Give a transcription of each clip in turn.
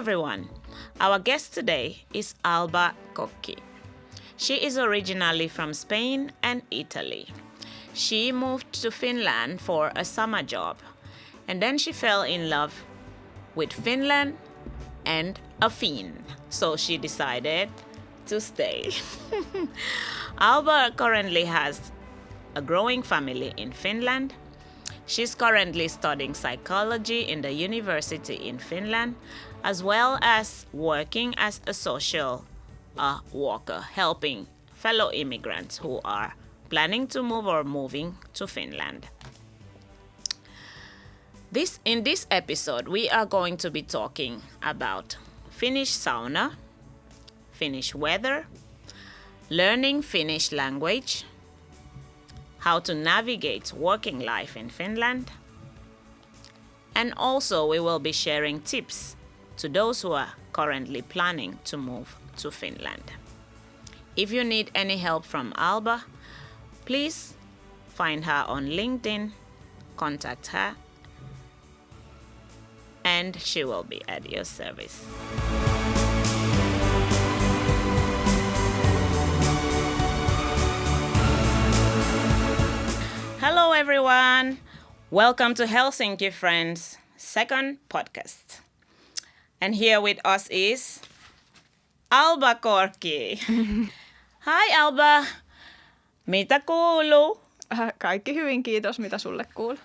everyone. Our guest today is Alba Kokki. She is originally from Spain and Italy. She moved to Finland for a summer job, and then she fell in love with Finland and a Finn. So she decided to stay. Alba currently has a growing family in Finland. She's currently studying psychology in the university in Finland, as well as working as a social worker, helping fellow immigrants who are planning to move or moving to Finland. In this episode, we are going to be talking about Finnish sauna, Finnish weather, learning Finnish language, how to navigate working life in Finland, and also we will be sharing tips to those who are currently planning to move to Finland. If you need any help from Alba, please find her on LinkedIn, contact her, and she will be at your service. Hello everyone, welcome to Helsinki Friends' second podcast. And here with us is Alba Kokki. Hi Alba, mitä kuuluu? Kaikki hyvin, kiitos. Mitä sulle kuuluu?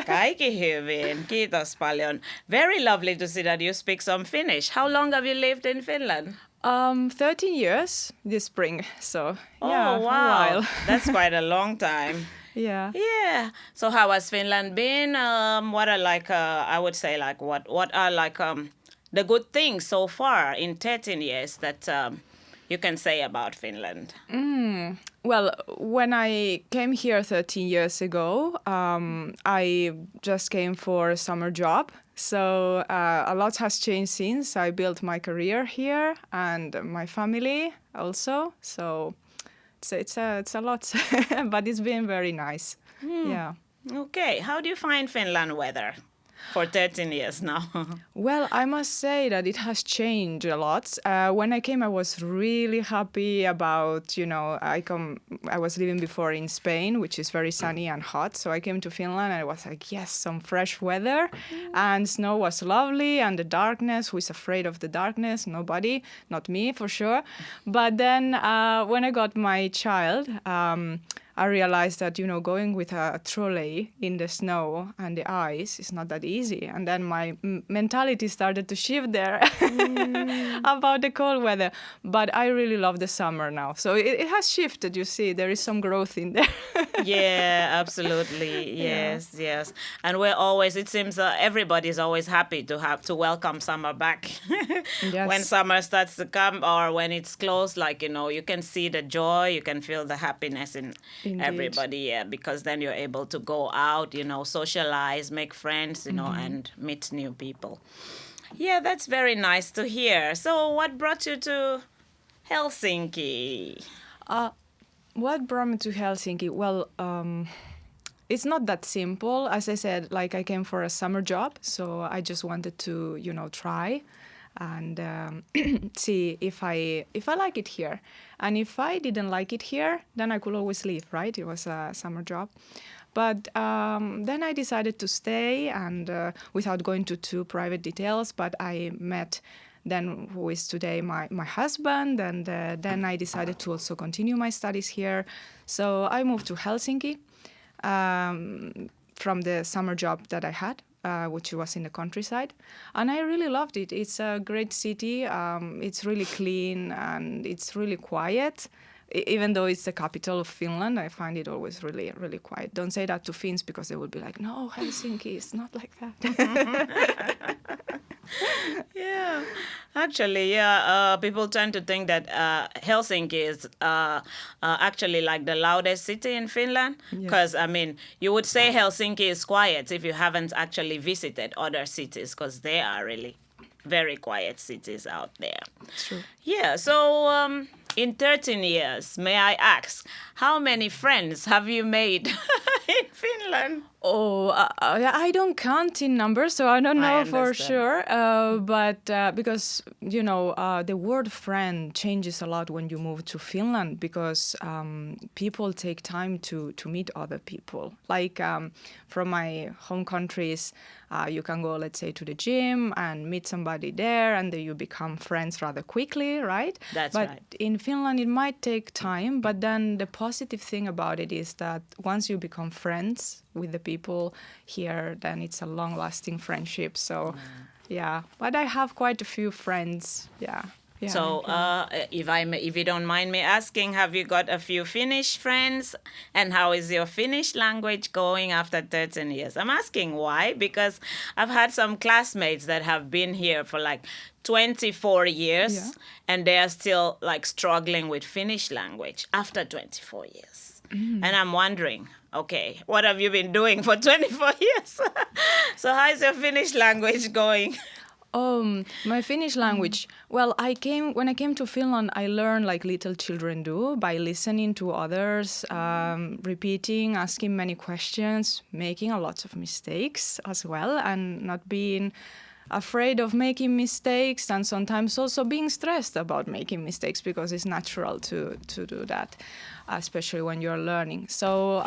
Kaikki hyvin, kiitos paljon. Very lovely to see that you speak some Finnish. How long have you lived in Finland? 13 years this spring, so yeah, wow. A while. That's quite a long time. Yeah. So how has Finland been? What are I would say what are the good things so far in 13 years that you can say about Finland? Well, when I came here 13 years ago, I just came for a summer job. So a lot has changed since. I built my career here and my family also. So it's a lot, but it's been very nice. Yeah. Okay. How do you find Finland weather for 13 years now? Well, I must say that it has changed a lot. When I came, I was really happy about, I was living before in Spain, which is very sunny and hot. So I came to Finland and I was like, yes, some fresh weather. And snow was lovely and the darkness. Who is afraid of the darkness? Nobody, not me for sure. But then when I got my child, I realized that, going with a trolley in the snow and the ice is not that easy. And then my mentality started to shift there about the cold weather. But I really love the summer now. So it has shifted, you see. There is some growth in there. Yeah, absolutely. Yes. And it seems everybody's always happy to welcome summer back. Yes. When summer starts to come or when it's close, you can see the joy, you can feel the happiness in Indeed. Everybody, because then you're able to go out, socialize, make friends, and meet new people. Yeah, that's very nice to hear. So what brought you to Helsinki? What brought me to Helsinki? Well, it's not that simple. As I said, I came for a summer job, so I just wanted to, try and see if I like it here. And if I didn't like it here, then I could always leave, right? It was a summer job. But then I decided to stay, and without going to too private details, but I met then who is today my husband, and then I decided to also continue my studies here. So I moved to Helsinki from the summer job that I had, which was in the countryside. And I really loved it. It's a great city. It's really clean and it's really quiet. Even though it's the capital of Finland, I find it always really, really quiet. Don't say that to Finns because they will be like, no, Helsinki is not like that. Yeah, actually, people tend to think that Helsinki is actually like the loudest city in Finland. Because, you would say Helsinki is quiet if you haven't actually visited other cities, because they are really very quiet cities out there. True. Yeah, so in 13 years, may I ask, how many friends have you made in Finland? Finland? Oh, I don't count in numbers, so I don't know for understand. sure. But because, the word friend changes a lot when you move to Finland because people take time to meet other people. Like from my home countries, you can go, let's say, to the gym and meet somebody there, and then you become friends rather quickly, right? That's but right. in Finland, it might take time, but then the positive thing about it is that once you become friends with the people here, then it's a long-lasting friendship. So, yeah. But I have quite a few friends. Yeah. Yeah. So, in Finland. if you don't mind me asking, have you got a few Finnish friends? And how is your Finnish language going after 13 years? I'm asking why, because I've had some classmates that have been here for like 24 years, Yeah. and they are still like struggling with Finnish language after 24 years. And I'm wondering, okay, what have you been doing for 24 years? So, how's your Finnish language going? My Finnish language. Well, when I came to Finland, I learned like little children do by listening to others, repeating, asking many questions, making a lot of mistakes as well, and not being afraid of making mistakes, and sometimes also being stressed about making mistakes because it's natural to do that, especially when you're learning. So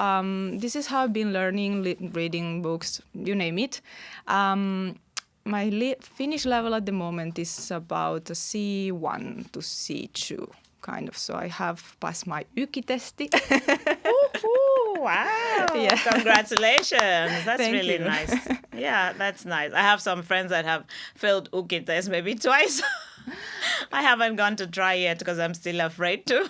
this is how I've been learning, reading books, you name it. My Finnish level at the moment is about a C1 to C2, kind of. So I have passed my ykitesti. Ooh, wow. Yeah. Congratulations. That's Thank really you. nice. Yeah, that's nice. I have some friends that have failed Uki test maybe twice. I haven't gone to try yet because I'm still afraid to.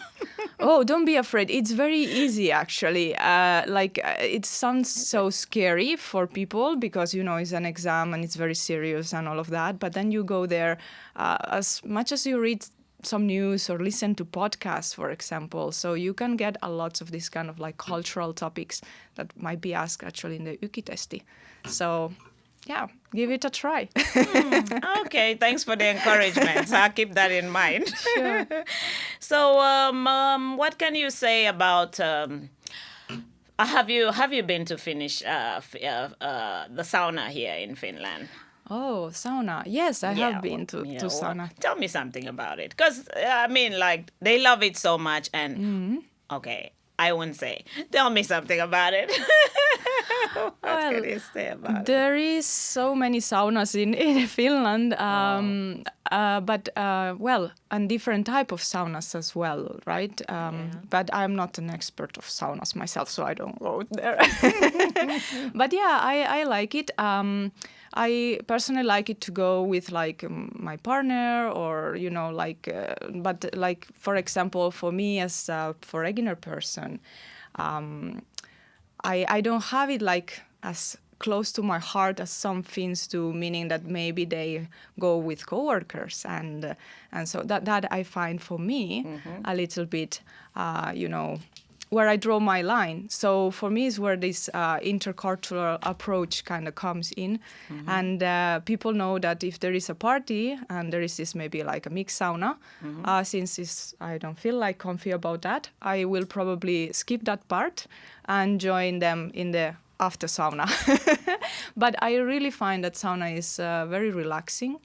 Oh, don't be afraid. It's very easy, actually. It sounds so scary for people because, it's an exam and it's very serious and all of that. But then you go there, as much as you read some news or listen to podcasts, for example. So you can get a lot of these kind of like cultural topics that might be asked actually in the ykitesti. So, yeah, give it a try. Okay, thanks for the encouragement. I'll keep that in mind. Sure. So, what can you say about? Have you been to Finnish the sauna here in Finland? Oh, sauna. Yes, I have been to sauna. Tell me something about it, because I mean, like they love it so much, and okay, I wouldn't say. Tell me something about it. What can you say about it? There is so many saunas in Finland, and different type of saunas as well, right? But I'm not an expert of saunas myself, so I don't go there. But yeah, I like it. I personally like it to go with like my partner or, but like, for example, for me as a foreigner person, I don't have it like as close to my heart as some Finns do, meaning that maybe they go with coworkers, and so that I find for me a little bit, where I draw my line. So for me is where this intercultural approach kind of comes in, and people know that if there is a party and there is this maybe like a mixed sauna, since I don't feel like comfy about that, I will probably skip that part and join them in the after sauna. But I really find that sauna is very relaxing.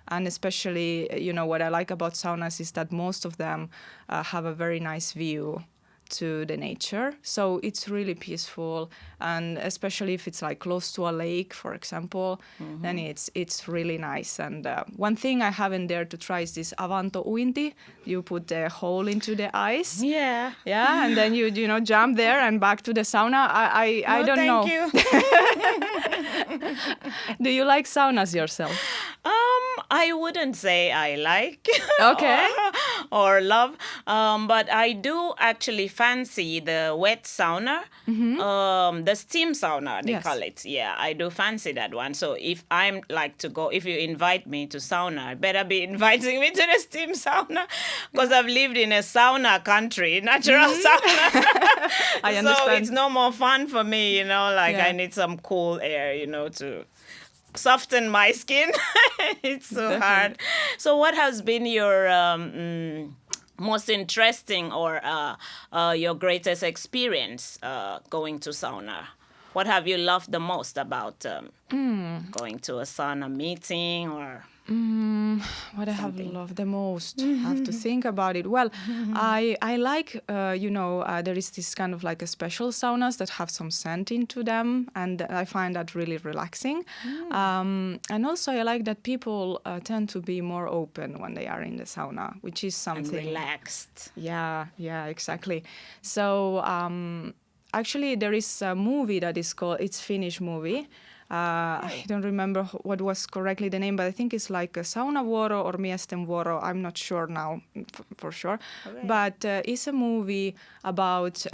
And especially, what I like about saunas is that most of them have a very nice view to the nature. So it's really peaceful. And especially if it's like close to a lake, for example, then it's really nice. And one thing I haven't dared to try is this avanto uinti. You put the hole into the ice. Yeah. Yeah, and then you jump there and back to the sauna. I don't know. Thank you. Do you like saunas yourself? I wouldn't say I like Okay. or love, but I do actually fancy the wet sauna, the steam sauna they Yes. call it. Yeah, I do fancy that one. So if I'm like to go, if you invite me to sauna, I better be inviting me to the steam sauna because I've lived in a sauna country, natural sauna. I So understand. it's no more fun for me, like Yeah. I need some cool air, to soften my skin. It's so hard. So what has been your most interesting or your greatest experience going to sauna? What have you loved the most about going to a sauna meeting or What I have something? loved the most, I have to think about it. Well, I like, there is this kind of like a special saunas that have some scent into them, and I find that really relaxing. And also I like that people tend to be more open when they are in the sauna, which is And something. relaxed. Yeah, exactly. So actually, there is a movie that is called, it's Finnish movie. I don't remember what was correctly the name, but I think it's like a Saunavuoro or Miesten Vuoro. I'm not sure now for sure. Okay. But it's a movie about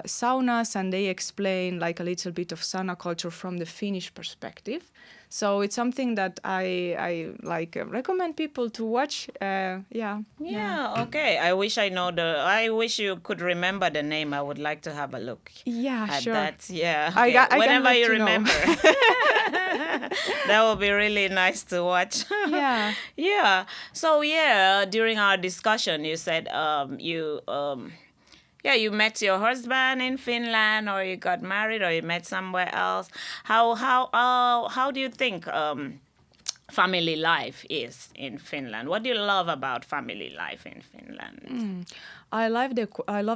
saunas, and they explain like a little bit of sauna culture from the Finnish perspective. So it's something that I like recommend people to watch. Yeah, okay. I wish you could remember the name. I would like to have a look Yeah, at sure. that. Yeah. I Okay. can Whenever let you you know. remember. That would be really nice to watch. Yeah. Yeah. So yeah, during our discussion you said you met your husband in Finland, or you got married, or you met somewhere else. How do you think family life is in Finland? What do you love about family life in Finland? I love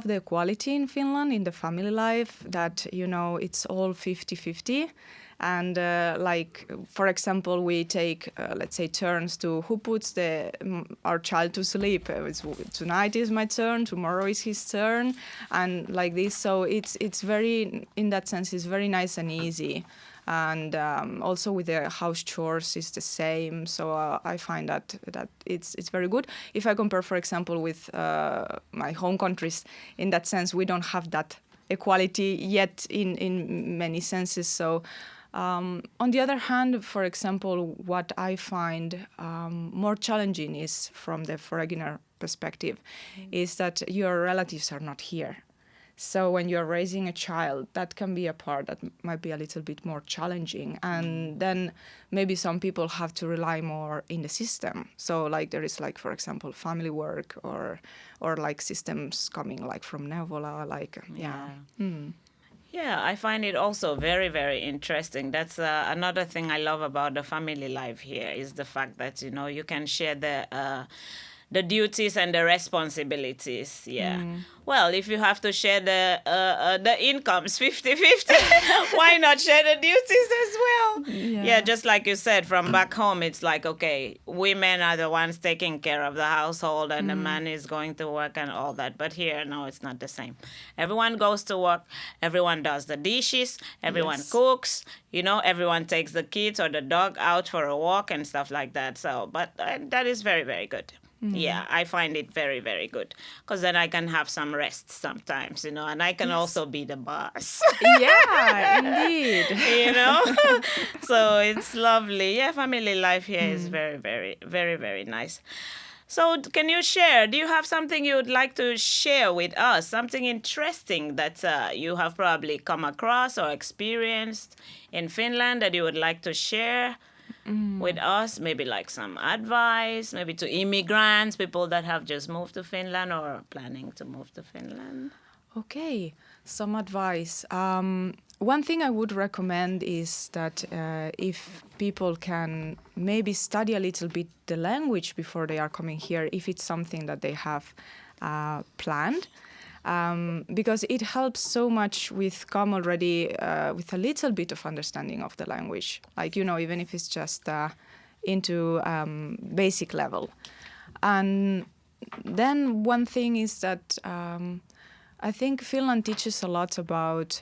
the equality in Finland in the family life, that it's all 50-50. And like, for example, we take let's say turns to who puts our child to sleep. Tonight is my turn, tomorrow is his turn, and like this. So it's very, in that sense, it's very nice and easy. And also with the house chores is the same. So I find that it's very good. If I compare, for example, with my home countries, in that sense, we don't have that equality yet in many senses. So on the other hand, for example, what I find more challenging is from the foreigner perspective, is that your relatives are not here. So when you're raising a child, that can be a part that might be a little bit more challenging. And then maybe some people have to rely more in the system. So like there is like, for example, family work or like systems coming like from Neuvola, like, yeah. Yeah, I find it also very, very interesting. That's another thing I love about the family life here, is the fact that you can share the duties and the responsibilities. Yeah. Well, if you have to share the incomes 50-50, why not share the duties as well? Yeah, just like you said, from back home, it's like, okay, women are the ones taking care of the household and the man is going to work and all that. But here, no, it's not the same. Everyone goes to work, everyone does the dishes, everyone Yes. cooks, everyone takes the kids or the dog out for a walk and stuff like that. So, but that is very, very good. Yeah, I find it very, very good, because then I can have some rest sometimes, and I can also be the boss. Yeah, indeed. So it's lovely. Yeah, family life here is very, very, very, very nice. So can you share? Do you have something you would like to share with us? Something interesting that you have probably come across or experienced in Finland that you would like to share with us? Maybe like some advice, maybe to immigrants, people that have just moved to Finland or planning to move to Finland. Okay, some advice. One thing I would recommend is that if people can maybe study a little bit the language before they are coming here, if it's something that they have planned. Because it helps so much with come already with a little bit of understanding of the language. Like, even if it's just into basic level. And then one thing is that I think Finland teaches a lot about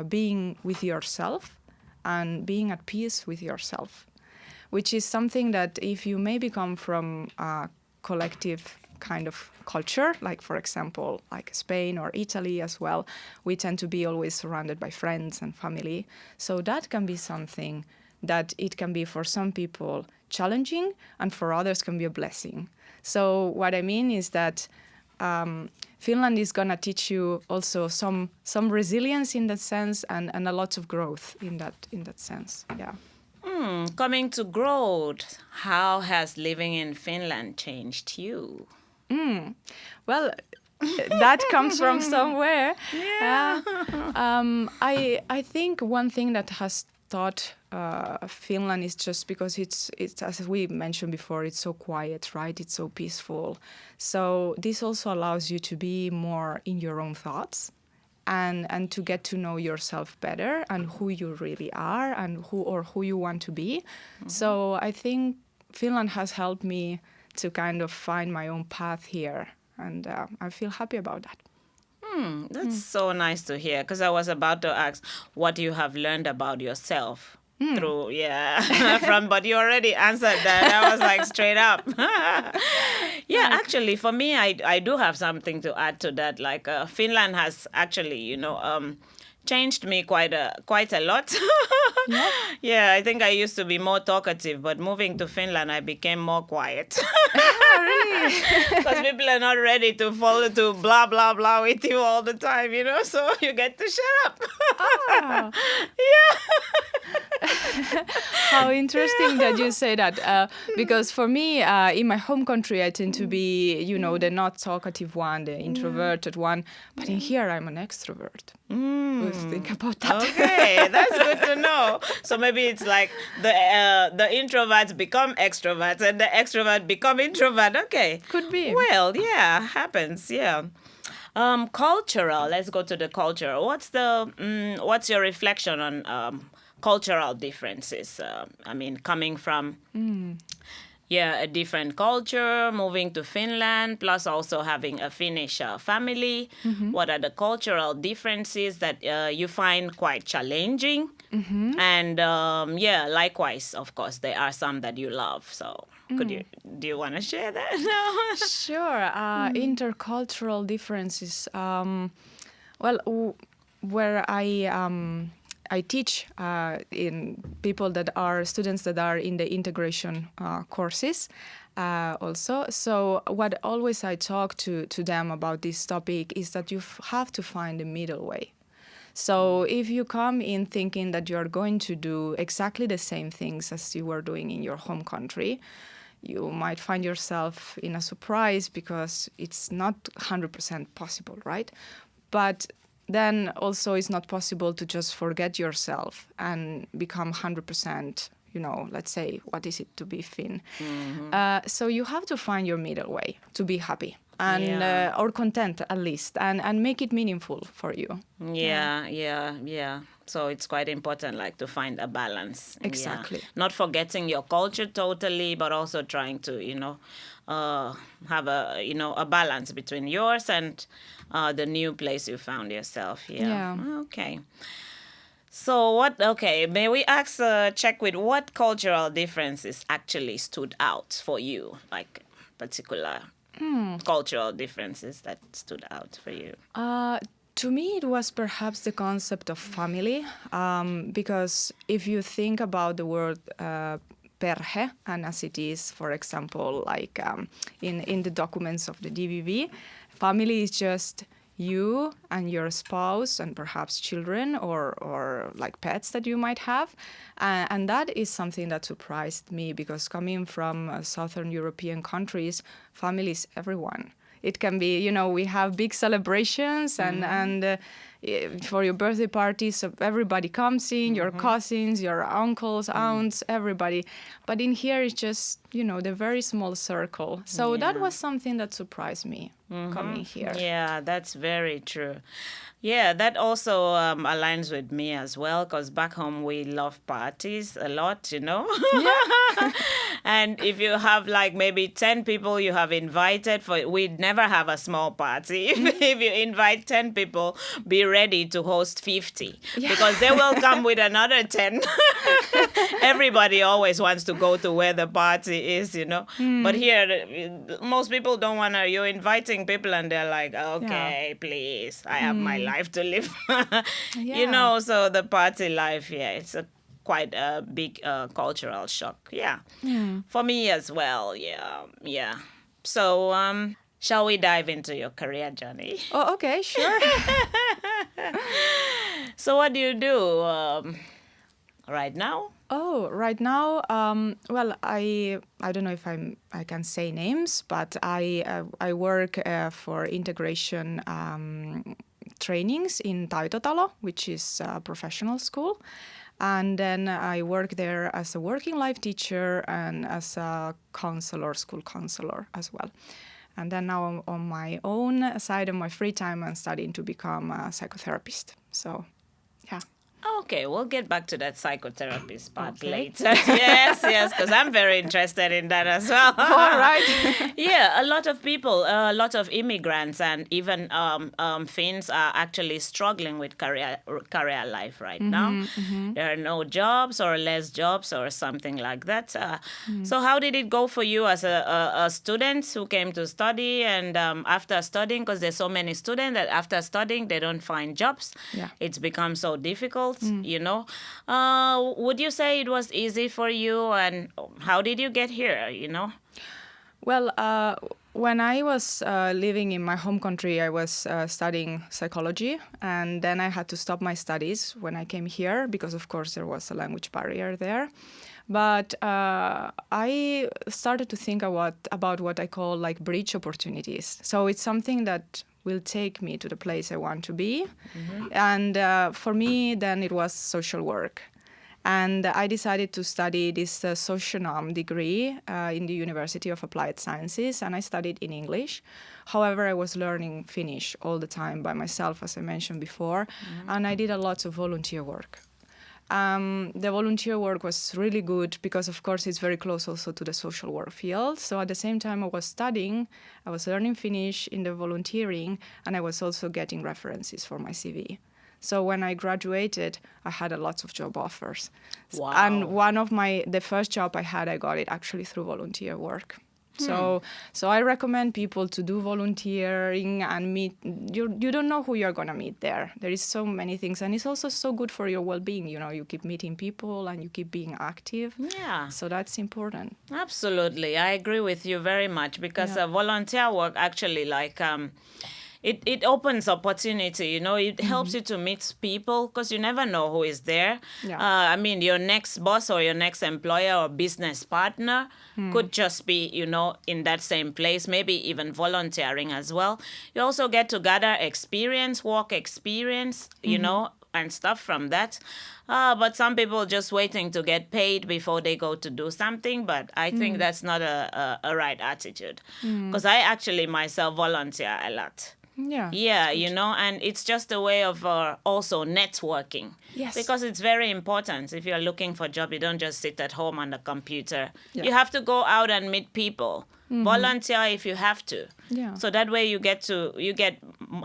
being with yourself and being at peace with yourself, which is something that if you maybe come from a collective kind of culture, like for example, like Spain or Italy as well, we tend to be always surrounded by friends and family. So that can be something that it can be for some people challenging and for others can be a blessing. So what I mean is that Finland is going to teach you also some resilience in that sense and a lot of growth in that sense. Yeah. Coming to growth, how has living in Finland changed you? Well, that comes from somewhere. Yeah. I think one thing that has taught Finland is just because it's as we mentioned before, it's so quiet, right? It's so peaceful. So this also allows you to be more in your own thoughts and to get to know yourself better and who you really are and who you want to be. So I think Finland has helped me to kind of find my own path here, and I feel happy about that. That's so nice to hear, because I was about to ask what you have learned about yourself through, but you already answered that. I was like straight up. Yeah, actually, for me, I do have something to add to that. Like Finland has actually, changed me quite a lot. Yeah. Yeah, I think I used to be more talkative, but moving to Finland, I became more quiet. Really? Because people are not ready to follow to blah, blah, blah with you all the time, so you get to shut up. Ah. Yeah. How interesting that you say that. Because for me, in my home country, I tend to be, the not talkative one, the introverted one. But in here, I'm an extrovert. Think about that. Okay, that's good to know. So maybe it's like the introverts become extroverts and the extrovert become introvert. Okay. Could be. Well, yeah, happens. Yeah. Cultural. Let's go to the culture. What's your reflection on cultural differences? Coming from a different culture, moving to Finland, plus also having a Finnish family. What are the cultural differences that you find quite challenging? And likewise, of course, there are some that you love. So do you want to share that? No. Sure. Intercultural differences. Where I teach in people that are students that are in the integration courses also. So what always I talk to them about this topic is that you have to find a middle way. So if you come in thinking that you are going to do exactly the same things as you were doing in your home country, you might find yourself in a surprise because it's not 100% possible, right? But then also it's not possible to just forget yourself and become 100%, let's say, what is it to be Finn? So you have to find your middle way to be happy and or content at least and make it meaningful for you. Yeah. So it's quite important, like, to find a balance. Exactly. Yeah. Not forgetting your culture totally, but also trying to, have a balance between yours and the new place you found yourself. Yeah. Okay. So may we check with what cultural differences actually stood out for you, like particular cultural differences that stood out for you? To me, it was perhaps the concept of family, because if you think about the word perhe, and as it is, for example, like in the documents of the DVV, family is just you and your spouse and perhaps children or like pets that you might have. And that is something that surprised me because coming from Southern European countries, family is everyone. It can be, we have big celebrations and for your birthday parties, so everybody comes in, your cousins, your uncles, aunts, everybody. But in here, it's just, the very small circle. So that was something that surprised me coming here. Yeah, that's very true. Yeah, that also aligns with me as well, because back home we love parties a lot, Yeah. And if you have like maybe 10 people you have invited, we'd never have a small party. If you invite 10 people, be ready to host 50 because they will come with another 10. Everybody always wants to go to where the party is, But here, most people don't want to. You're inviting people and they're like, okay, please, I have my life to live. So the party life, it's quite a big cultural shock. Yeah. For me as well. Yeah. So shall we dive into your career journey? Oh, okay, sure. So what do you do right now? Oh, right now, well, I don't know if I can say names, but I work for integration trainings in Taitotalo, which is a professional school, and then I work there as a working life teacher and as a counselor, school counselor as well. And then now on my own side of my free time, I'm studying to become a psychotherapist. So, yeah. Okay, we'll get back to that psychotherapist part Okay. later. Yes, because I'm very interested in that as well. All right. Yeah, a lot of people, a lot of immigrants, and even Finns are actually struggling with career life right now. There are no jobs or less jobs or something like that. So how did it go for you as a student who came to study and after studying, because there's so many students that after studying they don't find jobs. Yeah. It's become so difficult, you know. Would you say it was easy for you, and how did you get here, you know? Well, when I was living in my home country, I was studying psychology, and then I had to stop my studies when I came here because, of course, there was a language barrier there. But I started to think about what I call like bridge opportunities. So it's something that will take me to the place I want to be. And for me, then it was social work. And I decided to study this socionom degree in the University of Applied Sciences, and I studied in English. However, I was learning Finnish all the time by myself, as I mentioned before, and I did a lot of volunteer work. The volunteer work was really good because, of course, it's very close also to the social work field. So at the same time I was studying, I was learning Finnish in the volunteering, and I was also getting references for my CV. So when I graduated, I had a lot of job offers. Wow. And the first job I got it actually through volunteer work. So I recommend people to do volunteering and meet. You don't know who you're gonna meet there. There is so many things, and it's also so good for your well-being. You know, you keep meeting people and you keep being active. Yeah. So that's important. Absolutely. I agree with you very much because volunteer work actually it opens opportunity, you know. It helps you to meet people because you never know who is there. Yeah. I mean, your next boss or your next employer or business partner could just be, you know, in that same place, maybe even volunteering as well. You also get to gather experience, work experience, you know, and stuff from that. But some people just waiting to get paid before they go to do something. But I think that's not a right attitude because I actually myself volunteer a lot. Yeah. Yeah, you know, and it's just a way of also networking. Yes. Because it's very important. If you're looking for a job, you don't just sit at home on the computer. Yeah. You have to go out and meet people. Volunteer if you have to. Yeah. So that way you get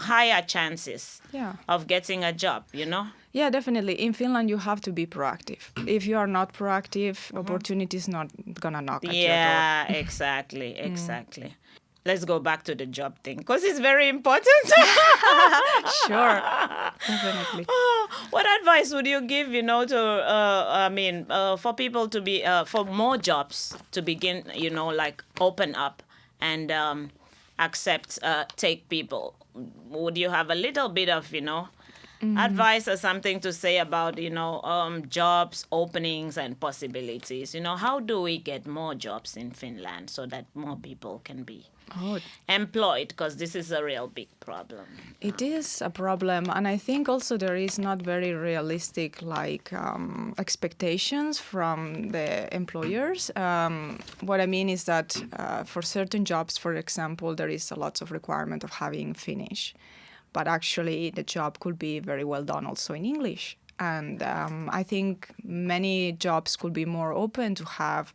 higher chances of getting a job, you know? Yeah, definitely. In Finland, you have to be proactive. If you are not proactive, opportunities not gonna knock at your door. Yeah, exactly. Let's go back to the job thing because it's very important. Sure, definitely. What advice would you give, you know, for people to be, for more jobs to begin, you know, like open up and accept, take people? Would you have a little bit of, you know, advice or something to say about, you know, jobs, openings and possibilities? You know, how do we get more jobs in Finland so that more people can be employed? Because this is a real big problem. It is a problem, and I think also there is not very realistic expectations from the employers. What I mean is that for certain jobs, for example, there is a lot of requirement of having Finnish. But actually, the job could be very well done also in English. And I think many jobs could be more open to have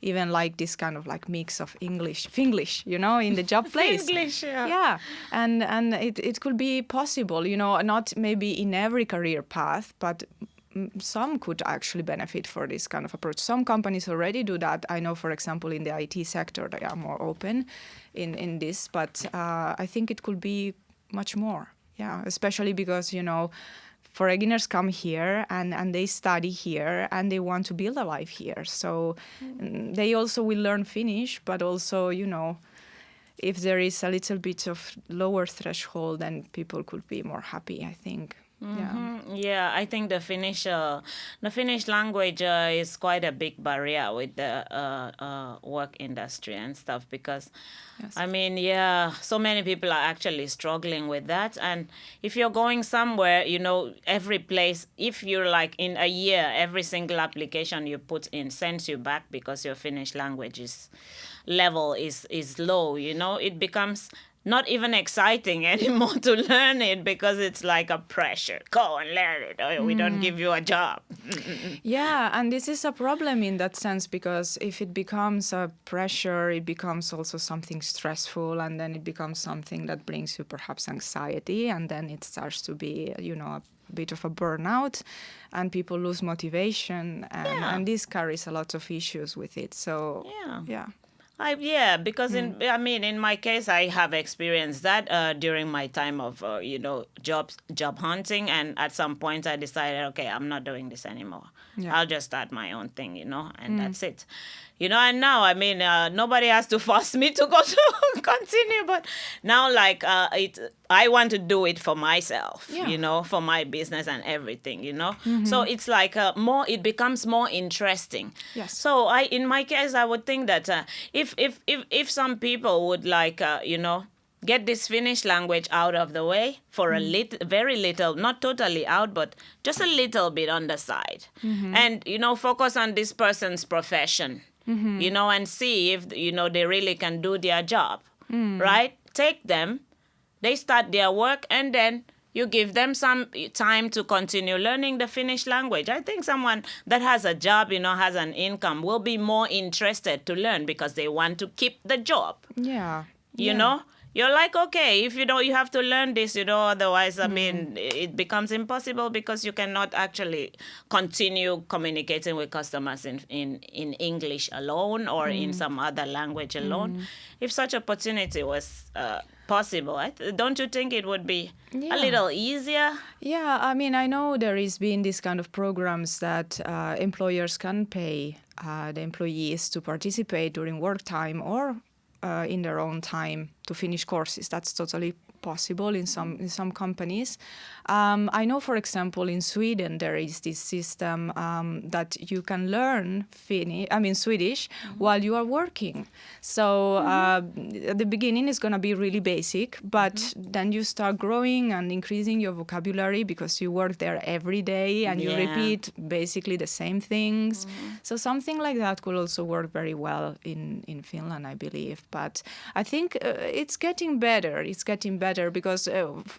even like this kind of like mix of Finglish, you know, in the job place. Finglish, yeah. Yeah, and it could be possible, you know, not maybe in every career path, but some could actually benefit for this kind of approach. Some companies already do that. I know, for example, in the IT sector, they are more open in this, but I think it could be much more, yeah, especially because, you know, foreigners come here and they study here and they want to build a life here. So they also will learn Finnish, but also, you know, if there is a little bit of lower threshold, then people could be more happy, I think. Yeah. Yeah, I think the Finnish language is quite a big barrier with the work industry and stuff because, Yes. I mean, yeah, so many people are actually struggling with that. And if you're going somewhere, every place, if you're like in a year, every single application you put in sends you back because your Finnish language level is low, it becomes not even exciting anymore to learn it because it's like a pressure. Go and learn it or we don't give you a job. Yeah, and this is a problem in that sense because if it becomes a pressure, it becomes also something stressful, and then it becomes something that brings you perhaps anxiety, and then it starts to be, a bit of a burnout, and people lose motivation, Yeah. and this carries a lot of issues with it. So, Yeah. yeah. Because in my case, I have experienced that during my time of job hunting, and at some point I decided, okay, I'm not doing this anymore. Yeah. I'll just start my own thing, and that's it. And now nobody has to force me to go to continue, but now I want to do it for myself, Yeah. for my business and everything, So it's like it becomes more interesting. Yes. So in my case, I would think that if some people would get this Finnish language out of the way for very little, not totally out, but just a little bit on the side, and focus on this person's profession, and see if they really can do their job, right? Take them, they start their work, and then you give them some time to continue learning the Finnish language. I think someone that has a job, has an income, will be more interested to learn because they want to keep the job. Yeah. You know? You're like, okay, if you have to learn this, otherwise, it becomes impossible because you cannot actually continue communicating with customers in English alone or in some other language alone. If such opportunity was possible, don't you think it would be a little easier? Yeah, I know there has been this kind of programs that employers can pay the employees to participate during work time or in their own time to finish courses. That's totally possible in some companies. I know, for example, in Sweden there is this system that you can learn Swedish while you are working. So at the beginning it's going to be really basic, but then you start growing and increasing your vocabulary because you work there every day and you repeat basically the same things. So something like that could also work very well in Finland, I believe. But I think it's getting better. It's getting better because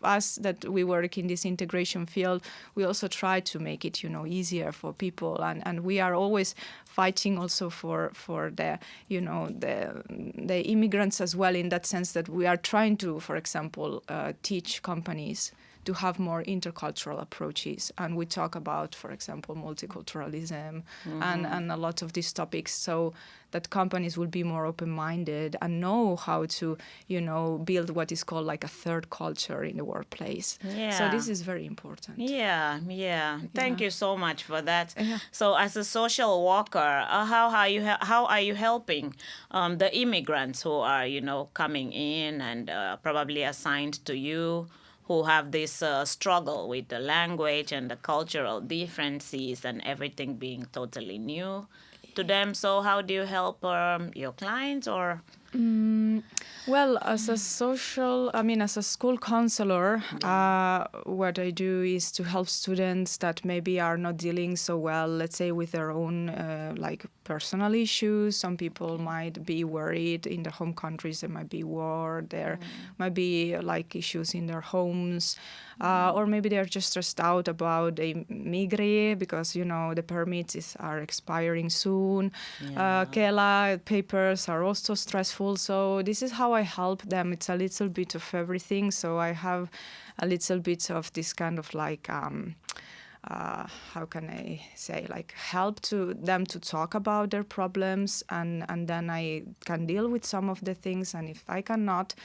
us that we work in this integration field, we also try to make it, easier for people, and we are always fighting also for the the immigrants as well, in that sense that we are trying to, for example, teach companies to have more intercultural approaches. And we talk about, for example, multiculturalism and a lot of these topics, so that companies will be more open-minded and know how to, build what is called like a third culture in the workplace. Yeah. So this is very important. Yeah. Thank you so much for that. Yeah. So as a social worker, how are you helping the immigrants who are, coming in and probably assigned to you, who have this struggle with the language and the cultural differences and everything being totally new to them? So how do you help your clients or? Well, as a school counselor, what I do is to help students that maybe are not dealing so well, let's say, with their own personal issues. Some people might be worried in their home countries. There might be war. There might be issues in their homes, or maybe they're just stressed out about a migri because the permits are expiring soon. Kela papers are also stressful. So this is how I help them. It's a little bit of everything. So I have a little bit of this kind of how can I say, help to them to talk about their problems, and then I can deal with some of the things. And if I cannot,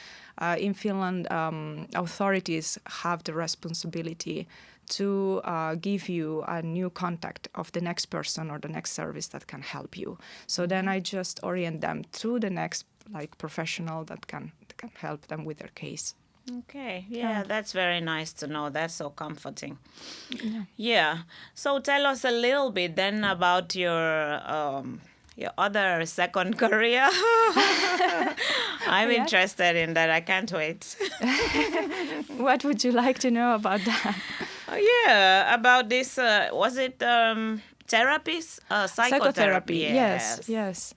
in Finland, authorities have the responsibility to give you a new contact of the next person or the next service that can help you. So then I just orient them to the next professional that can help them with their case. Okay, yeah, that's very nice to know. That's so comforting. Yeah. Yeah. So tell us a little bit then about your other second career. I'm Yes. interested in that. I can't wait. What would you like to know about that? Oh, yeah, about this. Was it therapist? Psychotherapy. Psychotherapy, yes, Yes. yes.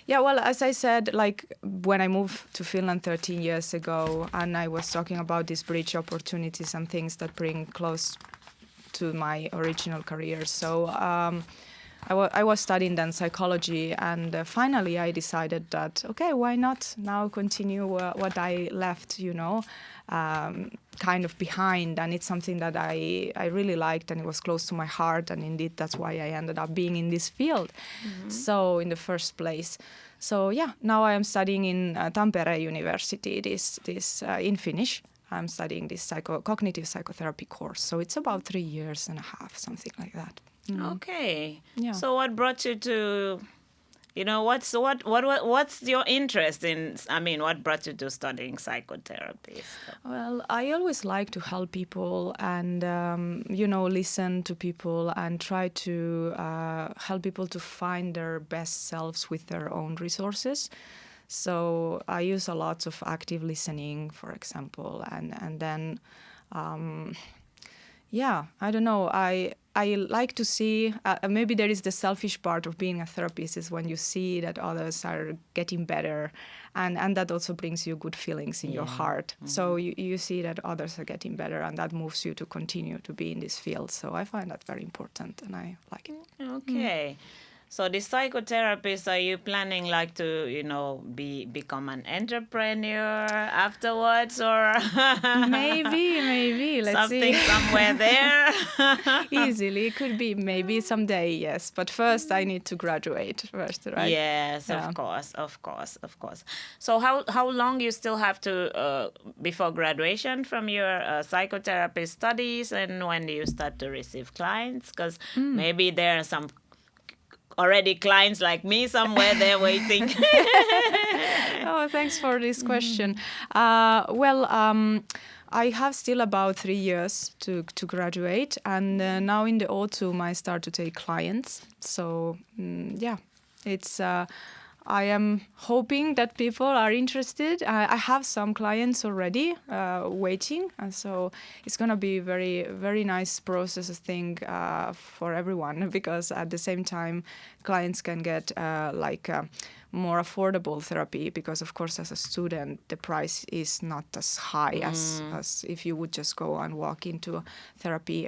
Yeah, well, as I said, like when I moved to Finland 13 years ago, and I was talking about these bridge opportunities and things that bring close to my original career. So I was studying then psychology, and finally I decided that, okay, why not now continue what I left, kind of behind. And it's something that I really liked, and it was close to my heart. And indeed, that's why I ended up being in this field. So in the first place. So yeah, now I am studying in Tampere University, this in Finnish. I'm studying this cognitive psychotherapy course. So it's about 3 years and a half, something like that. Okay. Yeah. So what brought you to, what's your interest in? I mean, what brought you to studying psychotherapy? Well, I always like to help people and, listen to people and try to help people to find their best selves with their own resources. So I use a lot of active listening, for example, and then, I don't know. I like to see, maybe there is the selfish part of being a therapist is when you see that others are getting better, and that also brings you good feelings in your heart. So you see that others are getting better, and that moves you to continue to be in this field. So I find that very important, and I like it. Okay. So the psychotherapist, are you planning like to, become an entrepreneur afterwards, or Maybe. Let's something see. somewhere there? Easily, it could be maybe someday, yes. But first, I need to graduate first, right? Yes, Yeah. of course. So how long you still have to before graduation from your psychotherapy studies, and when do you start to receive clients? Because maybe there are some already clients like me somewhere there waiting. Oh, thanks for this question. I have still about 3 years to graduate, and now in the autumn I start to take clients. So it's. I am hoping that people are interested. I have some clients already waiting, and so it's gonna be very, very nice process, I think, for everyone, because at the same time, clients can get more affordable therapy, because of course as a student the price is not as high as if you would just go and walk into a therapy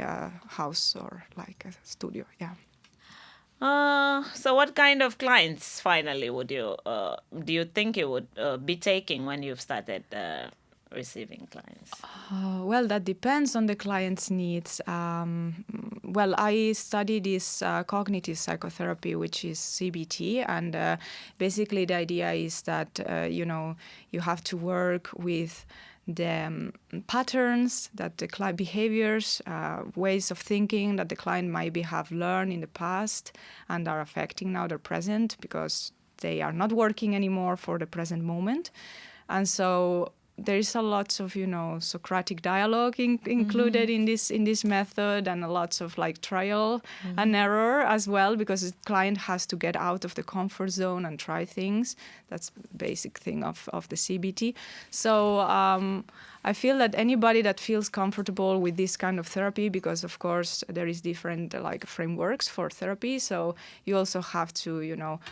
house or like a studio. Yeah. So what kind of clients finally would you do you think you would be taking when you've started receiving clients? Well, that depends on the client's needs. Well, I study this cognitive psychotherapy, which is CBT, and basically the idea is that you have to work with the patterns that the client behaviors, ways of thinking that the client maybe have learned in the past and are affecting now their present, because they are not working anymore for the present moment. And so there is a lot of Socratic dialogue included in this method, and a lot of like trial and error as well, because the client has to get out of the comfort zone and try things. That's the basic thing of the CBT. So I feel that anybody that feels comfortable with this kind of therapy, because of course there is different like frameworks for therapy, so you also have to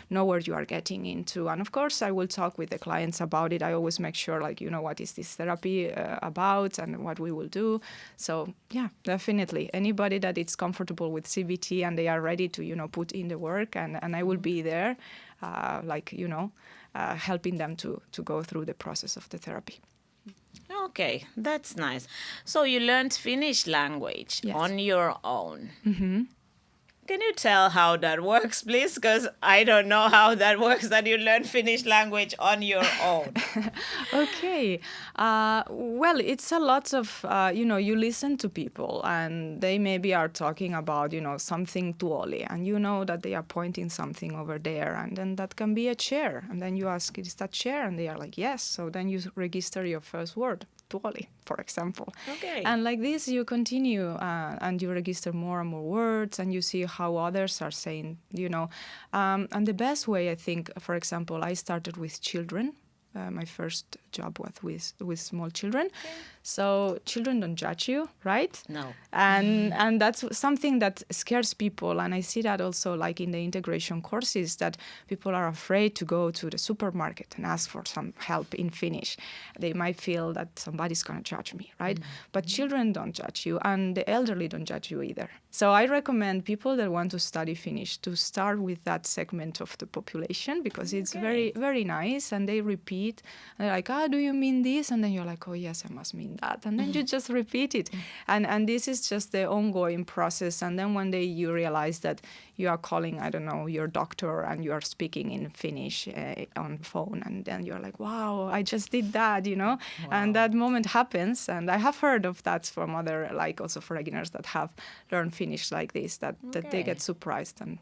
know where you are getting into. And of course I will talk with the clients about it. I always make sure like what is this therapy about and what we will do. So yeah, definitely anybody that is comfortable with CBT and they are ready to put in the work, and I will be there helping them to go through the process of the therapy. Okay, that's nice. So you learned Finnish language Yes. on your own. Can you tell how that works, please? Because I don't know how that works, that you learn Finnish language on your own. Okay. Well, it's a lot of, you listen to people and they maybe are talking about, something tuoli, and you know that they are pointing something over there, and then that can be a chair. And then you ask, is that chair? And they are like, yes. So then you register your first word, tuoli, for example. Okay. And like this, you continue and you register more and more words, and you see how others are saying, And the best way, I think, for example, I started with children. My first job was with small children. Okay. So children don't judge you, right? No. And that's something that scares people. And I see that also like in the integration courses, that people are afraid to go to the supermarket and ask for some help in Finnish. They might feel that somebody's going to judge me, right? But children don't judge you, and the elderly don't judge you either. So I recommend people that want to study Finnish to start with that segment of the population, because it's very, very nice, and they repeat. And they're like, do you mean this? And then you're like, oh, yes, I must mean that. And then you just repeat it. And this is just the ongoing process. And then one day you realize that you are calling, I don't know, your doctor, and you are speaking in Finnish on phone. And then you're like, wow, I just did that, Wow. And that moment happens. And I have heard of that from other, like also foreigners that have learned Finnish like this, that they get surprised, and,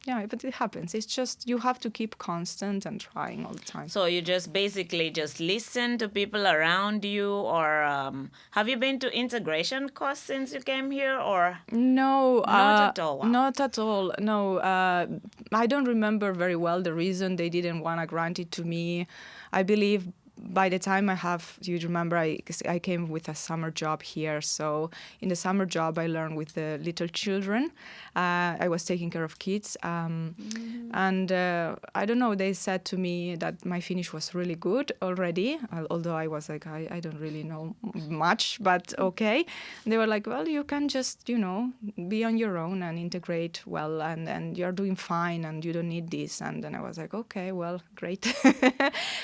Yeah, but it happens. It's just you have to keep constant and trying all the time. So you just basically just listen to people around you, or have you been to integration course since you came here, or No, not at all? Wow. Not at all. No, I don't remember very well the reason they didn't want to grant it to me. I believe by the time you remember, I came with a summer job here. So in the summer job, I learned with the little children. I was taking care of kids. And I don't know, they said to me that my Finnish was really good already, although I was like, I don't really know much, but okay. They were like, well, you can just, be on your own and integrate well, and you're doing fine, and you don't need this. And then I was like, okay, well, great.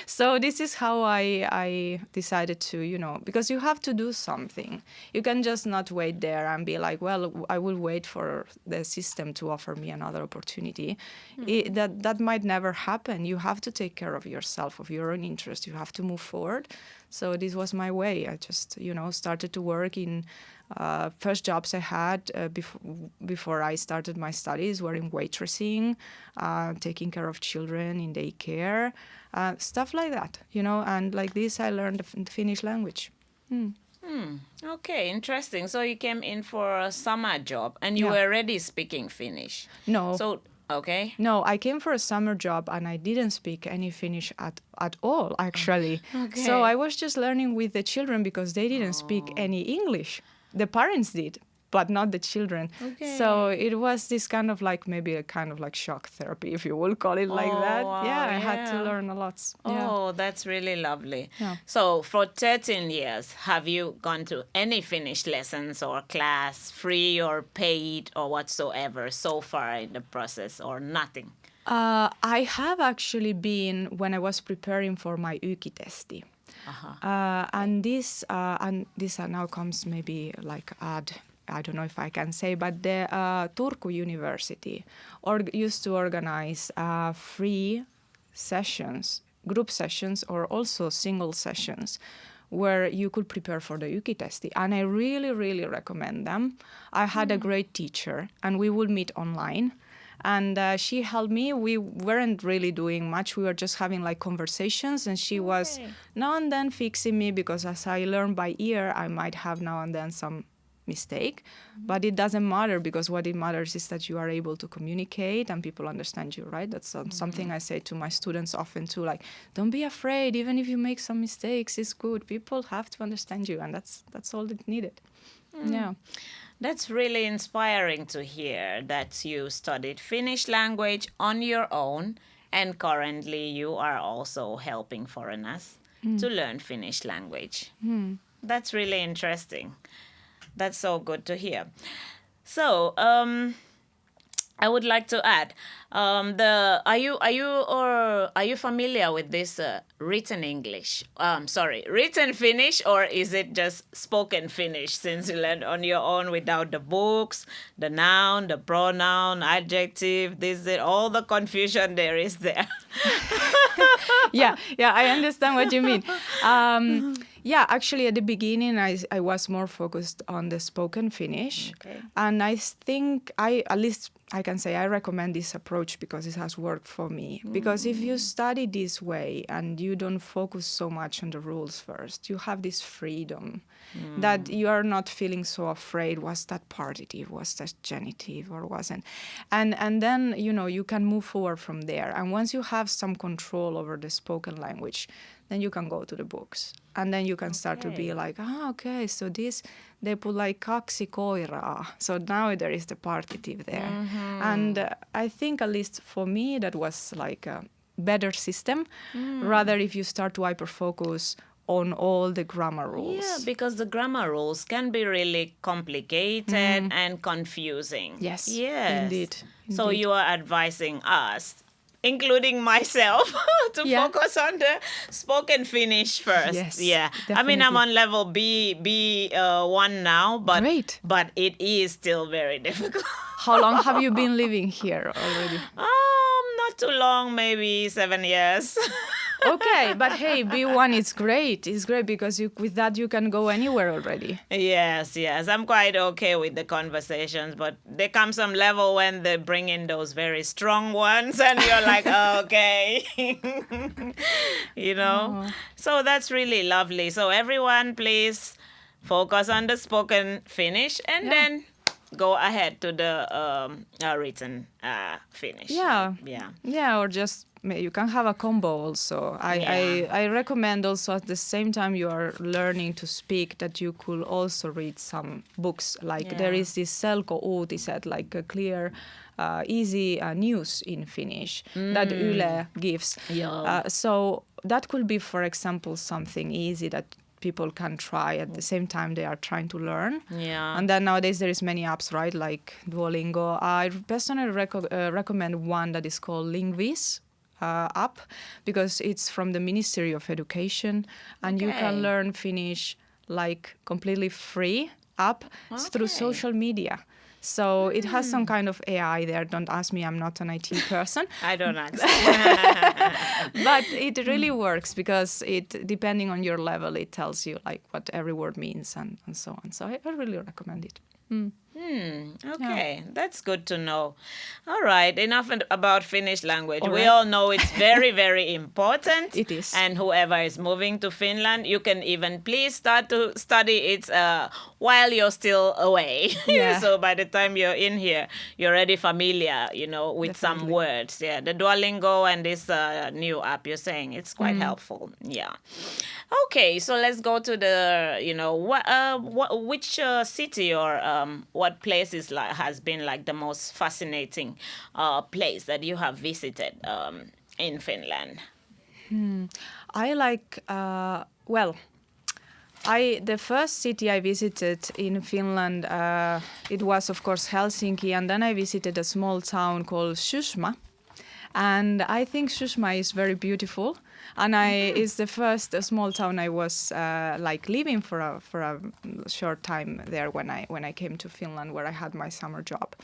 So this is how I decided to, because you have to do something. You can just not wait there and be like, well, I will wait for the system to offer me another opportunity. That might never happen. You have to take care of yourself, of your own interest. You have to move forward. So this was my way. I just, started to work in first jobs I had before I started my studies were in waitressing, taking care of children in daycare, stuff like that, and like this I learned the Finnish language. Okay, interesting. So you came in for a summer job, and you Yeah. were already speaking Finnish. No. So, okay. No, I came for a summer job and I didn't speak any Finnish at all, actually. Okay. So I was just learning with the children because they didn't speak any English. The parents did, but not the children. Okay. So it was this kind of like maybe a kind of like shock therapy, if you will call it like that. wow, Yeah, I had to yeah. learn a lot. Oh, that's really lovely. Yeah. So for 13 years, have you gone to any Finnish lessons or class, free or paid or whatsoever, so far in the process, or nothing? I have actually been when I was preparing for my YKI-testi. And this now comes maybe like I don't know if I can say, but the Turku University used to organize free sessions, group sessions, or also single sessions where you could prepare for the YKI-testi. And I really, really recommend them. I had a great teacher, and we would meet online. And she helped me. We weren't really doing much. We were just having like conversations, and she was now and then fixing me, because as I learn by ear, I might have now and then some mistake. But it doesn't matter, because what it matters is that you are able to communicate and people understand you, right? That's something I say to my students often too, like, don't be afraid. Even if you make some mistakes, it's good. People have to understand you, and that's all that needed. Yeah. That's really inspiring to hear that you studied Finnish language on your own, and currently you are also helping foreigners to learn Finnish language. That's really interesting. That's so good to hear. So, I would like to add, the are you familiar with this written English? Written Finnish, or is it just spoken Finnish? Since you learned on your own without the books, the noun, the pronoun, adjective, all the confusion there is there. Yeah, I understand what you mean. Yeah, actually, at the beginning, I was more focused on the spoken Finnish. Okay. And I think at least I can say I recommend this approach because it has worked for me. Because if you study this way and you don't focus so much on the rules first, you have this freedom that you are not feeling so afraid, was that partitive, was that genitive, or wasn't. And then, you can move forward from there. And once you have some control over the spoken language, then you can go to the books. And then you can start to be like, okay, so this, they put like kaksi koiraa. So now there is the partitive there. And I think, at least for me, that was like a better system. Rather, if you start to hyper-focus on all the grammar rules. Yeah, because the grammar rules can be really complicated and confusing. Yes, Yes. indeed. So you are advising us, including myself, to focus on the spoken Finnish first. Yes, yeah. I mean, I'm definitely. on level B1 now, Great. but it is still very difficult. How long have you been living here already? Not too long, maybe 7 years. Okay, but hey, B1 is great. It's great because with that you can go anywhere already. Yes. I'm quite okay with the conversations, but there comes some level when they bring in those very strong ones and you're like, okay. So that's really lovely. So everyone, please focus on the spoken Finnish and then go ahead to the written Finnish. Yeah, or just you can have a combo also. I recommend also at the same time you are learning to speak that you could also read some books. Like there is this Selko-uutiset, like a clear, easy news in Finnish that Yle gives. So that could be, for example, something easy that people can try at the same time they are trying to learn. Yeah. And then nowadays there is many apps, right, like Duolingo. I personally recommend one that is called Lingvis app because it's from the Ministry of Education and you can learn Finnish like completely free app through social media. So it has some kind of AI there. Don't ask me, I'm not an IT person. I don't know. But it really works because depending on your level, it tells you like what every word means and so on. So I really recommend it. Okay, that's good to know. All right, enough about Finnish language. All We right. all know it's very, very important. It is. And whoever is moving to Finland, you can even please start to study it while you're still away. Yeah. So by the time you're in here, you're already familiar, with some Definitely. words. Yeah, the Duolingo and this new app you're saying, it's quite helpful. Yeah. Okay, so let's go to the, which city or what place has been like the most fascinating place that you have visited in Finland? I like, the first city I visited in Finland, it was of course Helsinki, and then I visited a small town called Sysmä. And I think Sysmä is very beautiful. And it's the first small town I was living for a short time there when I came to Finland, where I had my summer job.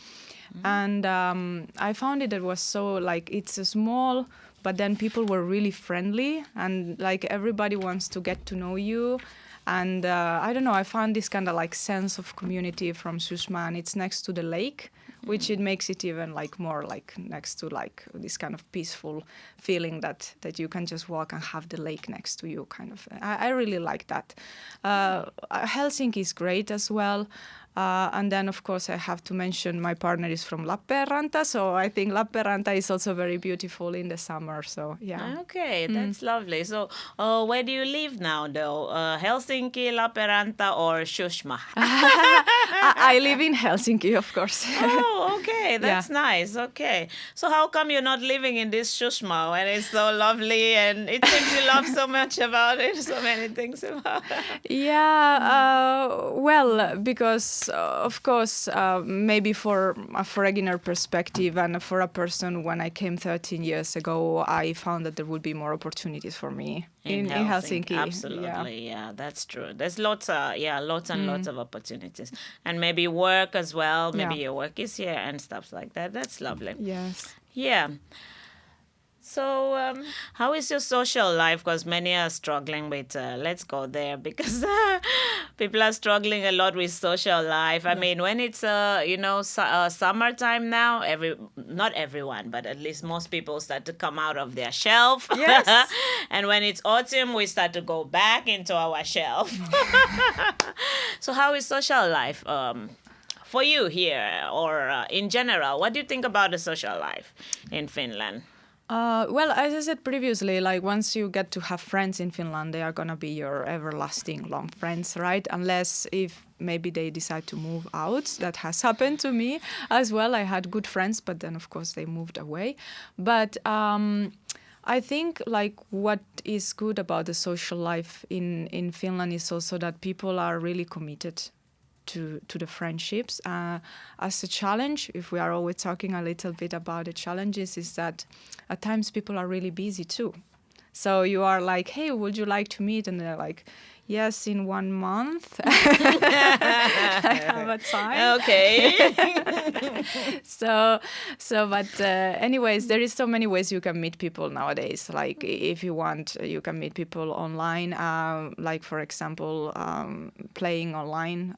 And I found it was so it's a small, but then people were really friendly and like everybody wants to get to know you. And I don't know, I found this kind of sense of community from Sysmä, and it's next to the lake, which it makes it even more next to this kind of peaceful feeling that you can just walk and have the lake next to you kind of. I really like that. Helsinki is great as well. And then, of course, I have to mention my partner is from Lappeenranta, so I think Lappeenranta is also very beautiful in the summer. So, yeah. Okay, that's lovely. So, where do you live now, though? Helsinki, Lappeenranta, or Sysmä? I live in Helsinki, of course. Oh, okay. That's nice. Okay. So how come you're not living in this Shushma when it's so lovely and it seems you love so much about it, so many things about it? Yeah, well, because of course, maybe for a foreigner perspective and for a person, when I came 13 years ago, I found that there would be more opportunities for me in Helsinki. Absolutely, yeah, that's true. There's lots and lots of opportunities, and maybe work as well. Maybe your work is here and stuff like that. That's lovely. Yes. Yeah. So, how is your social life? Because many are struggling with, let's go there, because people are struggling a lot with social life. I mean, when it's, summertime now, not everyone, but at least most people start to come out of their shelf. Yes. And when it's autumn, we start to go back into our shelf. So how is social life for you here or in general? What do you think about the social life in Finland? Well, as I said previously, like once you get to have friends in Finland, they are gonna be your everlasting long friends, right? Unless if maybe they decide to move out. That has happened to me as well. I had good friends, but then of course they moved away. But I think like what is good about the social life in Finland is also that people are really committed to the friendships. As a challenge, if we are always talking a little bit about the challenges, is that at times people are really busy too. So you are like, hey, would you like to meet? And they're like, yes, in 1 month. I have a time. Okay. But anyways, there is so many ways you can meet people nowadays. Like if you want, you can meet people online. Like for example, playing online.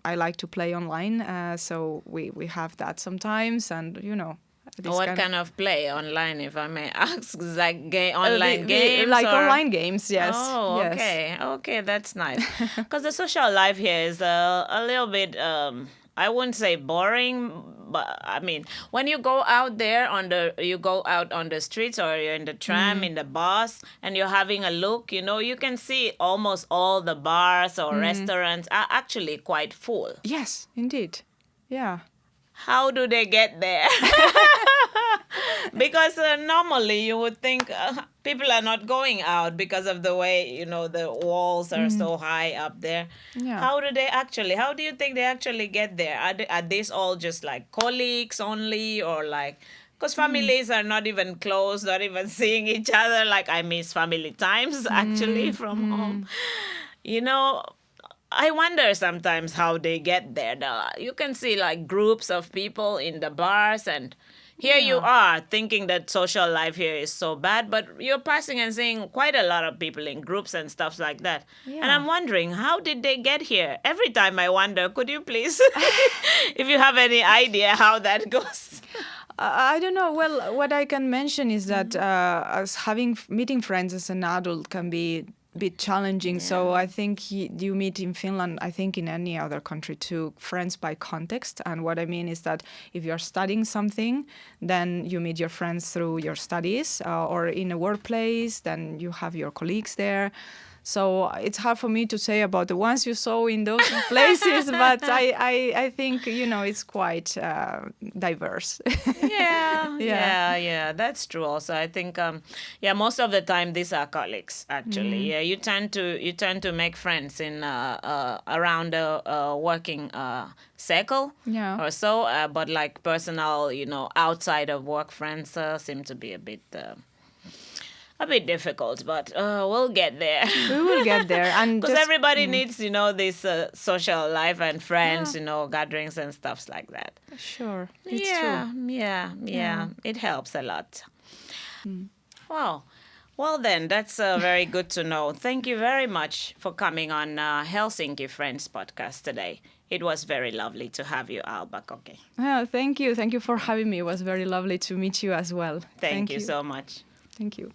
I like to play online, so we have that sometimes, and you know. What kind of play online, if I may ask? Like online games? Like or? Online games, yes. Oh, yes. okay. Okay, that's nice. Because the social life here is a little bit, I wouldn't say boring, but I mean, when you go out there you go out on the streets or you're in the tram, in the bus, and you're having a look, you can see almost all the bars or restaurants are actually quite full. Yes, indeed. Yeah. How do they get there? Because normally you would think people are not going out because of the way, the walls are so high up there. Yeah. How do you think they actually get there? Are these all just like colleagues only, or like, because families are not even close, not even seeing each other. Like I miss family times actually from home. I wonder sometimes how they get there. You can see like groups of people in the bars, and here you are thinking that social life here is so bad, but you're passing and seeing quite a lot of people in groups and stuff like that. Yeah. And I'm wondering, how did they get here? Every time I wonder, could you please, if you have any idea how that goes? I don't know. Well, what I can mention is that as meeting friends as an adult can be bit challenging. So I think you meet in Finland, I think in any other country too, friends by context. And what I mean is that if you're studying something, then you meet your friends through your studies, or in a workplace, then you have your colleagues there. So it's hard for me to say about the ones you saw in those places, but I think, it's quite diverse. Yeah, that's true also. I think, most of the time these are colleagues, actually. Yeah, you tend to make friends in around a working circle or so, but like personal, outside of work friends seem to be a bit difficult, but we'll get there. We will get there, and because everybody needs, this social life and friends, gatherings and stuff like that. Sure, it's true. Yeah. It helps a lot. Wow. Well, then, that's very good to know. Thank you very much for coming on Helsinki Friends podcast today. It was very lovely to have you, Alba Kokki. Thank you. Thank you for having me. It was very lovely to meet you as well. Thank you so much. Thank you.